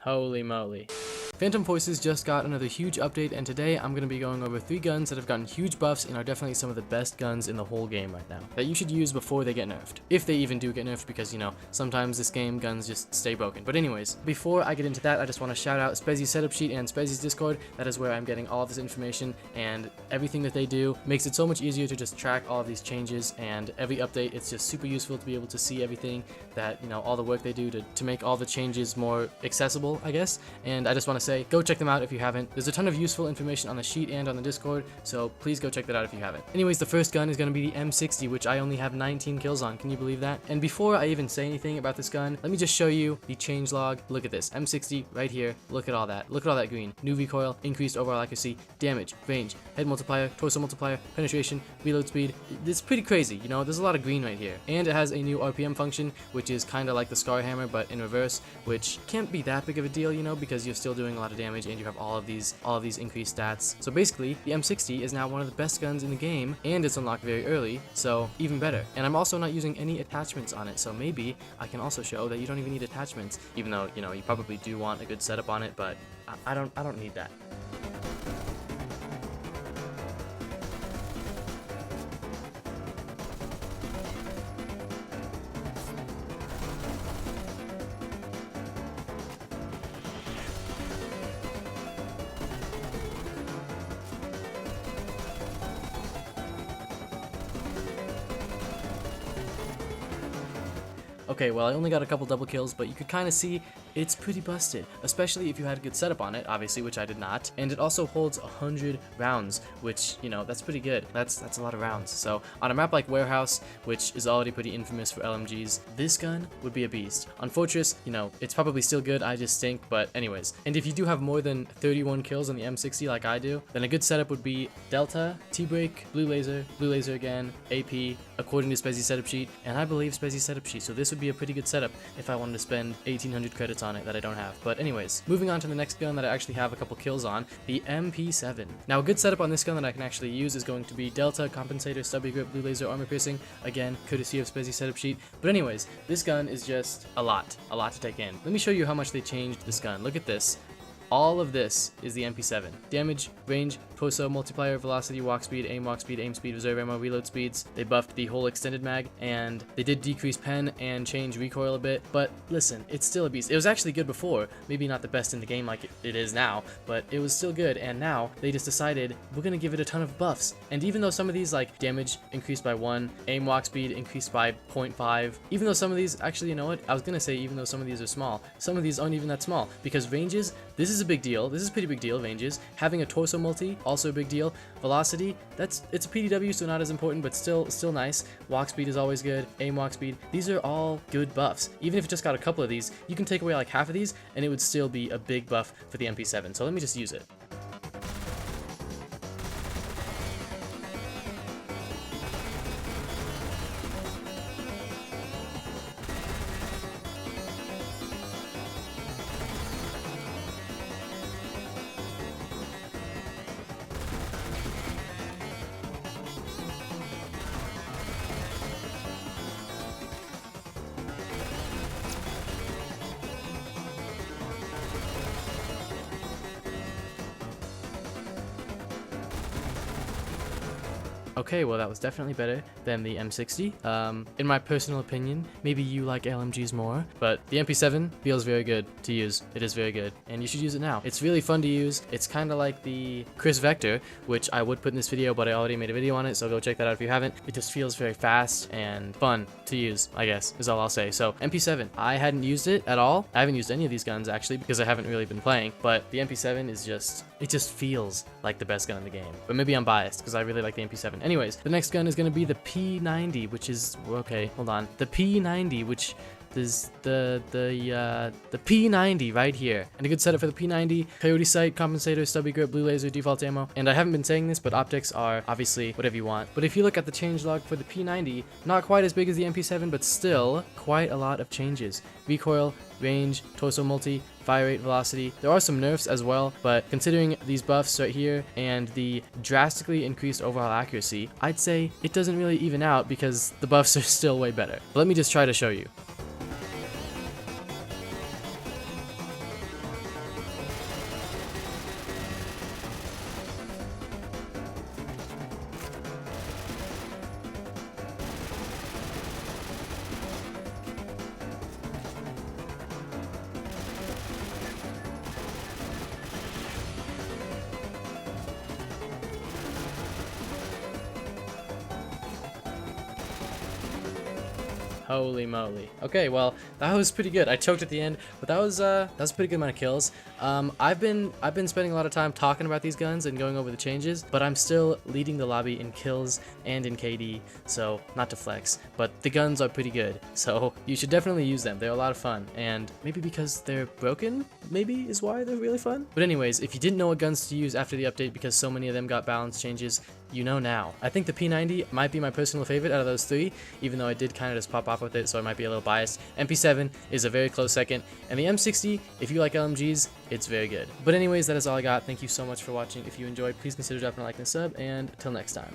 Holy moly. Phantom Forces just got another huge update, and today I'm going to be going over 3 guns that have gotten huge buffs and are definitely some of the best guns in the whole game right now that you should use before they get nerfed. If they even do get nerfed, because, you know, sometimes this game guns just stay broken. But anyways, before I get into that, I just want to shout out Spezzy's setup sheet and Spezzy's Discord. That is where I'm getting all of this information, and everything that they do makes it so much easier to just track all of these changes, and every update, it's just super useful to be able to see everything that, you know, all the work they do to make all the changes more accessible, I guess. And I just want to say, go check them out if you haven't. There's a ton of useful information on the sheet and on the Discord, so please go check that out if you haven't. Anyways, the first gun is going to be the M60, which I only have 19 kills on. Can you believe that? And before I even say anything about this gun, let me just show you the changelog. Look at this. M60 right here. Look at all that. Look at all that green. New recoil, increased overall accuracy, damage, range, head multiplier, torso multiplier, penetration, reload speed. It's pretty crazy, you know? There's a lot of green right here. And it has a new RPM function, which is kind of like the Scar Hammer, but in reverse, which can't be that big of a deal, you know, because you're still doing a lot of damage and you have all of these increased stats. So basically, the M60 is now one of the best guns in the game, and it's unlocked very early, so even better. And I'm also not using any attachments on it, so maybe I can also show that you don't even need attachments, even though, you know, you probably do want a good setup on it, but I don't need that. Okay, well, I only got a couple double kills, but you could kind of see it's pretty busted, especially if you had a good setup on it, obviously, which I did not. And it also holds 100 rounds, which, you know, that's pretty good. That's a lot of rounds. So on a map like Warehouse, which is already pretty infamous for LMGs, this gun would be a beast. On Fortress, you know, it's probably still good, I just stink, but anyways. And if you do have more than 31 kills on the M60 like I do, then a good setup would be Delta, T-Break, Blue Laser again, AP, according to Spezzy's setup sheet, and I believe Spezzy's setup sheet, so this would be a pretty good setup if I wanted to spend 1800 credits on it that I don't have. But anyways, moving on to the next gun that I actually have a couple kills on, the MP7. Now a good setup on this gun that I can actually use is going to be Delta, Compensator, Stubby Grip, Blue Laser, Armor Piercing, again, courtesy of Spezzy's setup sheet. But anyways, this gun is just a lot to take in. Let me show you how much they changed this gun. Look at this. All of this is the MP7. Damage, range, torso, multiplier, velocity, walk speed, aim speed, reserve ammo, reload speeds. They buffed the whole extended mag, and they did decrease pen and change recoil a bit, but listen, it's still a beast. It was actually good before, maybe not the best in the game like it is now, but it was still good, and now they just decided we're gonna give it a ton of buffs. And even though some of these, like damage increased by 1, aim walk speed increased by 0.5, even though some of these, actually, you know what, I was gonna say even though some of these are small, some of these aren't even that small, because ranges, this is a big deal. This is a pretty big deal, ranges. Having a torso multi, also a big deal. Velocity, it's a PDW, so not as important, but still nice. Walk speed is always good. Aim walk speed, these are all good buffs. Even if it just got a couple of these, you can take away like half of these, and it would still be a big buff for the MP7. So let me just use it. Okay, well that was definitely better than the M60. In my personal opinion, maybe you like LMGs more, but the MP7 feels very good to use. It is very good, and you should use it now. It's really fun to use. It's kind of like the Chris Vector, which I would put in this video, but I already made a video on it, so go check that out if you haven't. It just feels very fast and fun to use, I guess, is all I'll say. So MP7, I hadn't used it at all. I haven't used any of these guns, actually, because I haven't really been playing, but the MP7 is just, it just feels like the best gun in the game. But maybe I'm biased, because I really like the MP7. Anyways, the next gun is going to be the P90, which is, okay, hold on. The P90, which is the P90 right here. And a good setup for the P90, Coyote Sight, Compensator, Stubby Grip, Blue Laser, default ammo. And I haven't been saying this, but optics are obviously whatever you want. But if you look at the changelog for the P90, not quite as big as the MP7, but still quite a lot of changes. Recoil, range, torso multi, fire rate, velocity. There are some nerfs as well, but considering these buffs right here and the drastically increased overall accuracy, I'd say it doesn't really even out because the buffs are still way better. But let me just try to show you. Holy moly. Okay, well, that was pretty good. I choked at the end, but that was a pretty good amount of kills. I've been spending a lot of time talking about these guns and going over the changes, but I'm still leading the lobby in kills and in KD, so not to flex, but the guns are pretty good. So you should definitely use them. They're a lot of fun, and maybe because they're broken, maybe is why they're really fun. But anyways, if you didn't know what guns to use after the update because so many of them got balance changes, you know now. I think the P90 might be my personal favorite out of those three, even though I did kind of just pop off with it, so I might be a little biased. MP7 is a very close second, and the M60, if you like LMGs, it's very good. But anyways, that is all I got. Thank you so much for watching. If you enjoyed, please consider dropping a like and a sub, and until next time.